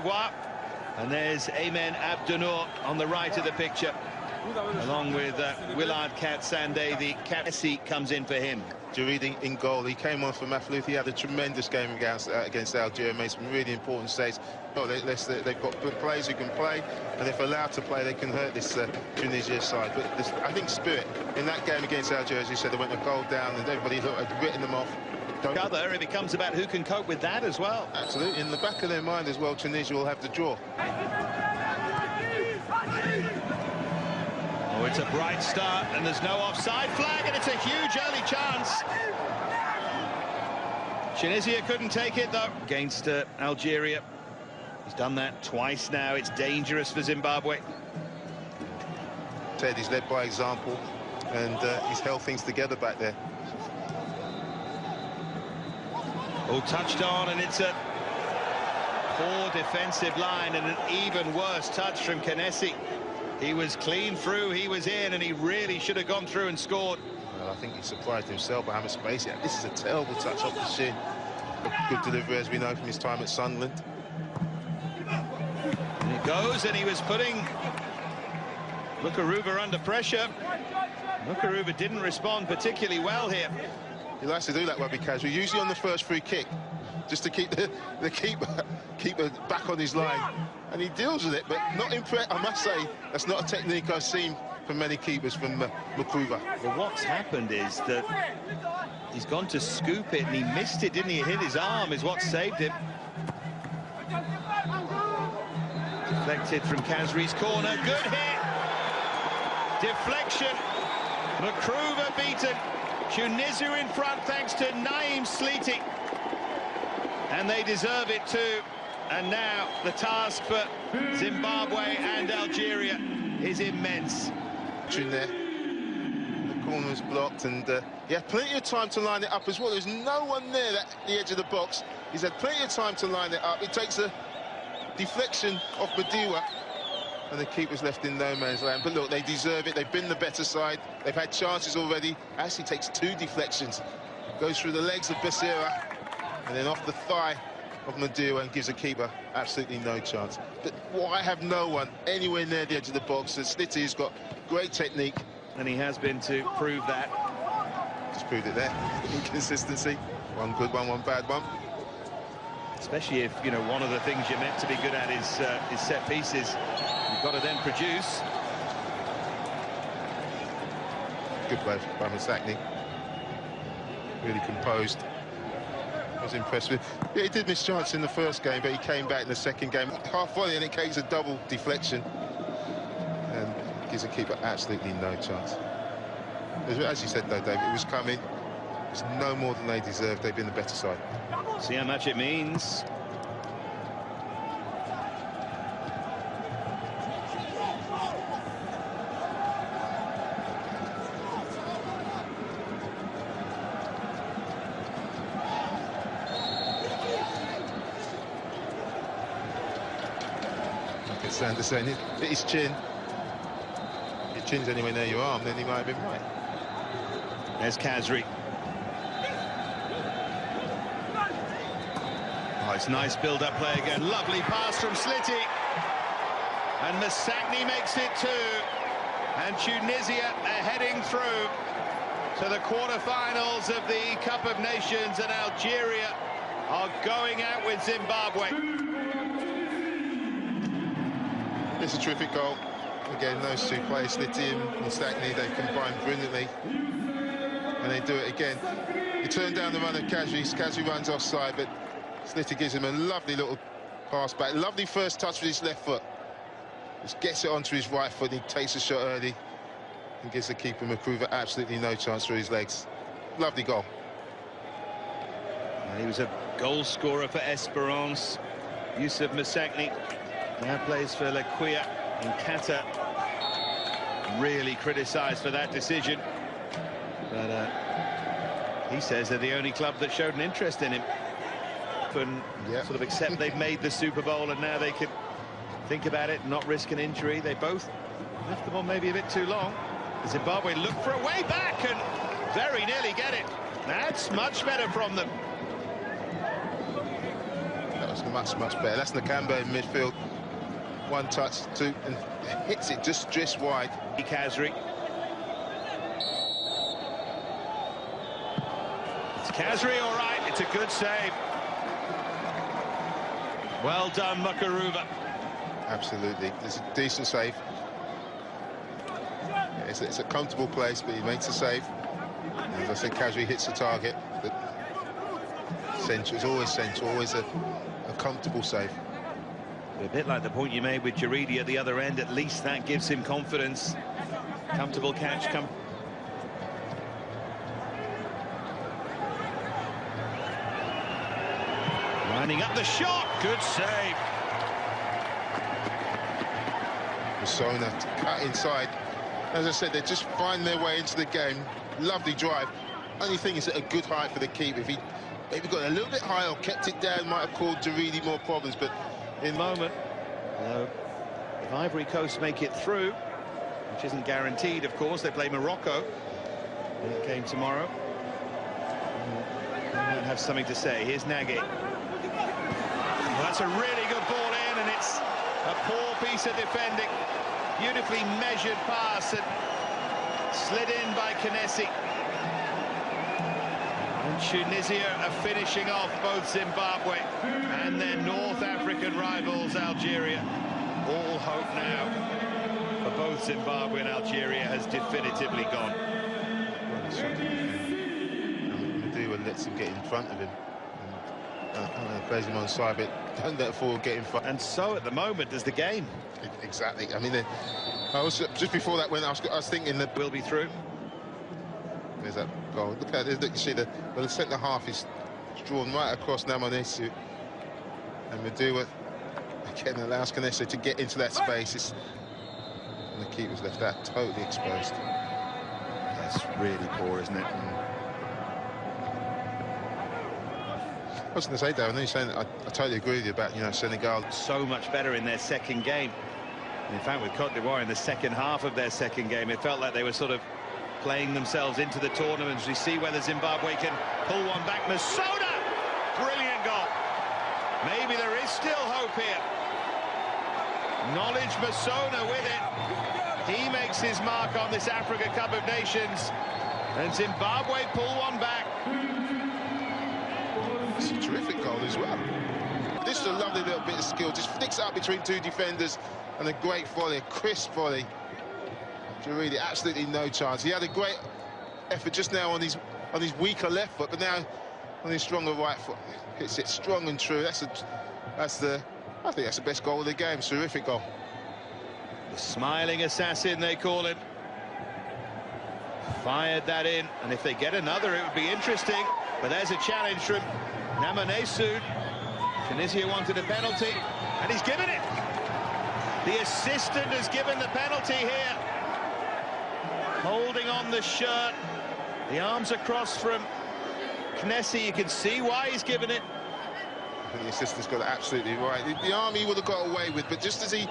d'Ivoire. And there's Aymen Abdenour on the right of the picture, along with Willard Katsande. The Messi comes in for him. Jaridi in goal. He came on for Maflouth. He had a tremendous game against Algeria, made some really important saves. Oh, they've got players who can play, and if allowed to play, they can hurt this Tunisia side. But I think spirit in that game against Algeria, as you said, they went a goal down, and everybody had written them off. Other, it becomes about who can cope with that as well. Absolutely. In the back of their mind as well, Tunisia will have the draw. Oh, it's a bright start, and there's no offside flag, and it's a huge early chance. Tunisia couldn't take it, though, against Algeria. He's done that twice now. It's dangerous for Zimbabwe. Ted, he's led by example, and he's held things together back there. All touched on, and it's a poor defensive line, and an even worse touch from Kenesi. He was clean through, he was in, and he really should have gone through and scored. Well, I think he surprised himself by how much space he had. This is a terrible touch off the shin. A good delivery, as we know from his time at Sunderland. And it goes, and he was putting Mukaruva under pressure. Mukaruva didn't respond particularly well here. He likes to do that rugby casual, usually on the first free kick, just to keep the keeper back on his line. And he deals with it, but not impressed. I must say, that's not a technique I've seen from many keepers from Mukuruva. Well, what's happened is that he's gone to scoop it, and he missed it, didn't he? It hit his arm, is what saved him. Deflected from Kazri's corner. Good hit. Deflection. Mukuruva beaten. Tunisia in front thanks to Naim Sliti, and they deserve it too. And now the task for Zimbabwe and Algeria is immense. There. The corner was blocked, and he had plenty of time to line it up as well. There's no one there at the edge of the box. He's had plenty of time to line it up. It takes a deflection off Badiwa, and the keeper's left in no man's land. But look, they deserve it. They've been the better side. They've had chances already. Actually takes two deflections. Goes through the legs of Becerra, and then off the thigh of Madiwa, and gives the keeper absolutely no chance. But I have no one anywhere near the edge of the box. Slitty's got great technique. And he has been to prove that. Just proved it there. Inconsistency. One good one, one bad one. Especially if, you know, one of the things you're meant to be good at is set pieces. You've got to then produce. Good play by Masakni. Really composed. I was impressed with. Yeah, he did miss chance in the first game, but he came back in the second game. Half volley, and it came as a double deflection. And gives the keeper absolutely no chance. As you said, though, David, it was coming. It's no more than they deserved. They've been the better side. See how much it means. Look at Sanders saying hit his chin. If your chin's anywhere near your arm, then he might have been right. There's Kazri. Oh, it's nice build-up play again. Lovely pass from Slitty. And Masakni makes it too. And Tunisia are heading through to the quarter-finals of the Cup of Nations, and Algeria are going out with Zimbabwe. It's a terrific goal. Again, those two players, Slitty and Masakni, they combine brilliantly. And they do it again. He turned down the run of Kazri. Kazri runs offside, but Slitty gives him a lovely little pass back. Lovely first touch with his left foot. Just gets it onto his right foot. He takes a shot early and gives the keeper Mukuruva absolutely no chance through his legs. Lovely goal. And he was a goal scorer for Esperance. Yusuf Masakni now plays for Lequia in Qatar. Really criticised for that decision. But he says they're the only club that showed an interest in him. And sort of accept they've made the Super Bowl, and now they can think about it and not risk an injury. They both left them on maybe a bit too long. Zimbabwe look for a way back and very nearly get it. That's much better from them. That That's much better. That's Nakamba in midfield. One touch, two, and hits it just wide. Kazri. It's Kazri, all right. It's a good save. Well done, Mukaruva. Absolutely. It's a decent save. Yeah, it's a comfortable place, but he makes a save. And as I said, Kazri hits the target. But central, it's always central, always a comfortable save. A bit like the point you made with Jaridi at the other end. At least that gives him confidence. Comfortable catch. Lining up the shot. Good save. Persona to cut inside. As I said, they just find their way into the game. Lovely drive. Only thing is at a good height for the keeper. If he maybe got a little bit higher or kept it down, might have caused Jaridi more problems. But in moment, if Ivory Coast make it through, which isn't guaranteed, of course, they play Morocco in that game tomorrow. They might have something to say. Here's Nagy. Well, that's a really good ball in, and it's a poor piece of defending. Beautifully measured pass and slid in by Kinesi. And Tunisia are finishing off both Zimbabwe and their North African rivals, Algeria. All hope now for both Zimbabwe and Algeria has definitively gone. Medua lets him get in front of him. Plays him on side, but don't let forward get in front. And so at the moment there's the game. Exactly. I mean, I was just before that when I was thinking that we'll be through. There's that goal. Look at it. Look, you see the centre half is drawn right across Namanesu, and Medua again allows Kinesi to get into that space. And the keeper's left that totally exposed. That's really poor, isn't it? I was going to say, Darren, you're saying I totally agree with you about, Senegal. So much better in their second game. In fact, with Côte d'Ivoire in the second half of their second game, it felt like they were sort of playing themselves into the tournament. We see whether Zimbabwe can pull one back. Masona! Brilliant goal. Maybe there is still hope here. Knowledge Masona with it. He makes his mark on this Africa Cup of Nations. And Zimbabwe pull one back. It's a terrific goal as well. This is a lovely little bit of skill. Just flicks it up between two defenders, and a great volley, a crisp volley. Jaridi, absolutely no chance. He had a great effort just now on his weaker left foot, but now on his stronger right foot, hits it strong and true. I think that's the best goal of the game. Terrific goal. The smiling assassin, they call him. Fired that in, and if they get another, it would be interesting. But there's a challenge from Namanesu. Tunisia wanted a penalty, and he's given it. The assistant has given the penalty here. Holding on the shirt. The arms across from Kinesi. You can see why he's given it. I think the assistant's got it absolutely right. The arm he would have got away with, but just as he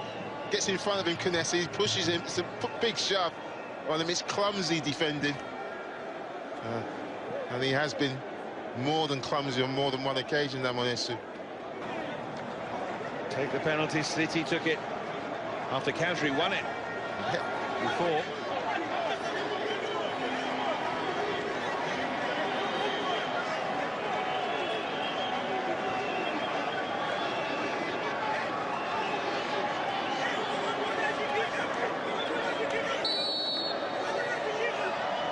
gets in front of him, Kinesi, he pushes him. It's a big shove on him. It's clumsy defending. And he has been more than clumsy on more than one occasion, Namanesu. Take the penalty. City took it after Kazri won it before.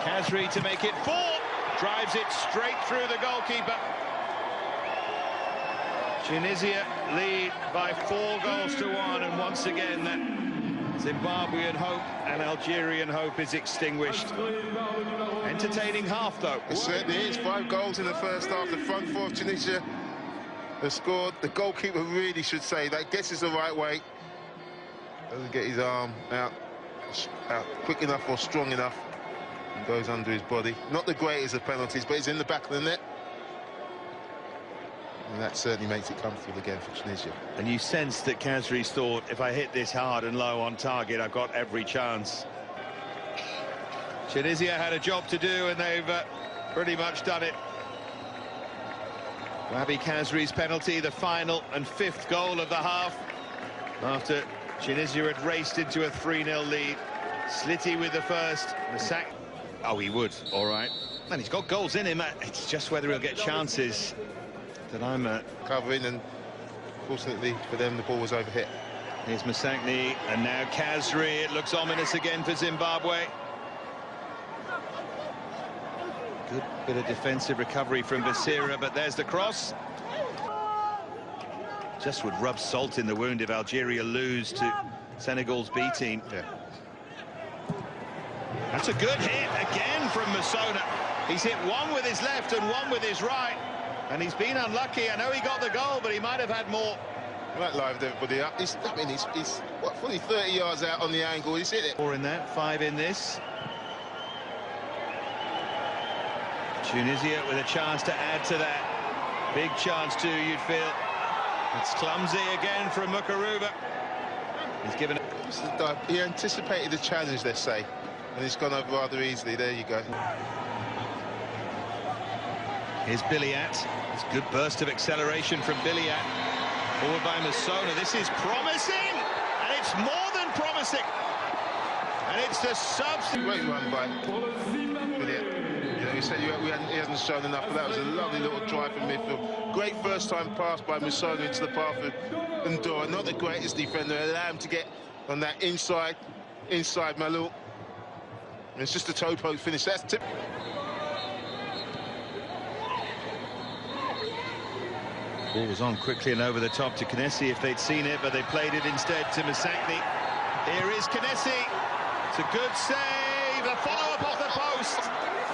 Kazri to make it 4. Drives it straight through the goalkeeper. Tunisia lead by 4-1, and once again that Zimbabwean hope and Algerian hope is extinguished. Entertaining half, though. It certainly is. 5 goals in the first half. The front four of Tunisia have scored. The goalkeeper really should say that. Gets us the right way. Doesn't get his arm out quick enough or strong enough. And goes under his body. Not the greatest of penalties, but he's in the back of the net. And that certainly makes it comfortable again for Tunisia. And you sense that Kazri's thought, if I hit this hard and low on target, I've got every chance. Tunisia had a job to do, and they've pretty much done it. Wabi Kazri's penalty, the final and 5th goal of the half, after Tunisia had raced into a 3-0 lead. Slitty with the first, the sack. Oh, he would, all right. And he's got goals in him. It's just whether he'll get chances that I'm covering, and fortunately for them, the ball was overhit. Here's Masakni, and now Kazri. It looks ominous again for Zimbabwe. Good bit of defensive recovery from Basira, but there's the cross. Just would rub salt in the wound if Algeria lose to Senegal's B team. Yeah. That's a good hit again from Masona. He's hit one with his left and one with his right, and he's been unlucky. I know he got the goal, but he might have had more. Right, livened everybody up. He's what, fully 30 yards out on the angle. He's hit it. 4 in that, 5 in this. Tunisia with a chance to add to that. Big chance too, you'd feel. It's clumsy again from Mukaruba. He's given it. He anticipated the challenge, let's say, and it's gone over rather easily. There you go. Here's Biliat. It's a good burst of acceleration from Biliat. Forward by Masona. This is promising, and it's more than promising. And it's the substitute. Great run by Biliat. You know, you said he hasn't shown enough, but that was a lovely little drive from midfield. Great first-time pass by Masona into the path of Ndora. Not the greatest defender. Allow him to get on that inside Malou. And it's just a toe poke finish. That's tip. Ball was on quickly and over the top to Kinesi if they'd seen it, but they played it instead to Masakni. Here is Kinesi. It's a good save. A follow-up off the post.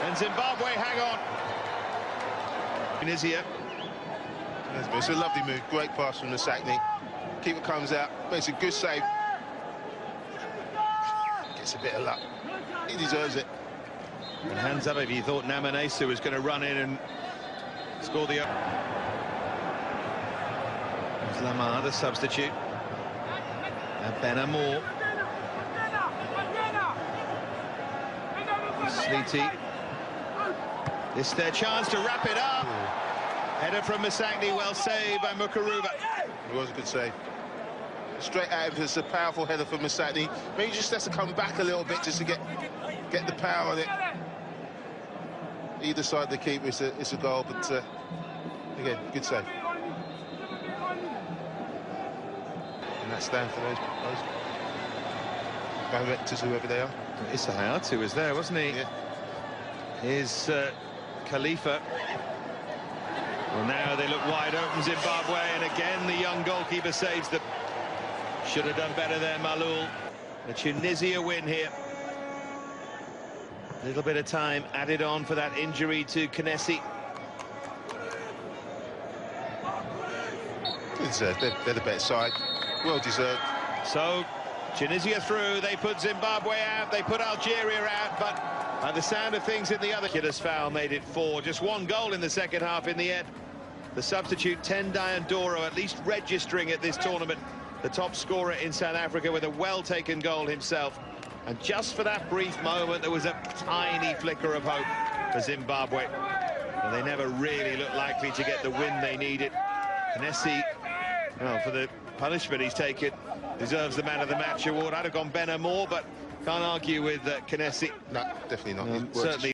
And Zimbabwe hang on. Tunisia. It's a lovely move. Great pass from Masakni. Keeper comes out, makes a good save. Gets a bit of luck. He deserves it. And hands up if you thought Namanesu was going to run in and score the... There's Lamar, the substitute. And Benamor. Slitty. This is their chance to wrap it up. Header from Masakni, well saved by Mukaruba. It was a good save. Straight at him, it's a powerful header from Masakni. Maybe he just has to come back a little bit just to get the power on it. Either side of the keeper, it's a goal, but again, good save. And that's down for those directors, whoever they are. Issa Hayatu was there, wasn't he? Yeah. Here's Khalifa. Well, now they look wide open, Zimbabwe, and again the young goalkeeper saves them. Should have done better there, Malul. A Tunisia win here. A little bit of time added on for that injury to Kinesi. They're the better side. Well deserved. So, Tunisia through, they put Zimbabwe out, they put Algeria out, but by the sound of things in the other, Killer's foul made it 4. Just 1 goal in the second half in the end. The substitute, Tendai Ndoro, at least registering at this tournament, the top scorer in South Africa with a well-taken goal himself. And just for that brief moment, there was a tiny flicker of hope for Zimbabwe. And they never really looked likely to get the win they needed. Kinesi, well, for the punishment he's taken, deserves the man of the match award. I'd have gone Benamor, but can't argue with Kinesi. No, definitely not. Certainly.